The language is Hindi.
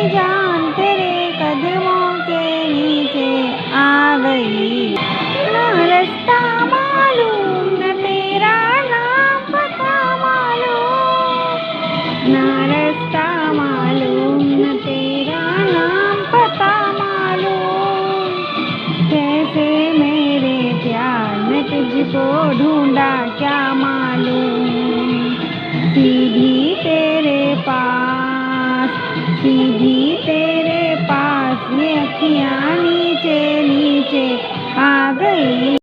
मेरी जान तेरे कदमों के नीचे आ गई। ना रास्ता मालूम न तेरा नाम पता मालूम, ना रास्ता मालूम न तेरा नाम पता मालूम। कैसे मेरे प्यार ने तुझको ढूंढा क्या मालूम। सीधी तेरे पास, सीधी तेरे पास ये अखियाँ नीचे नीचे आ गई।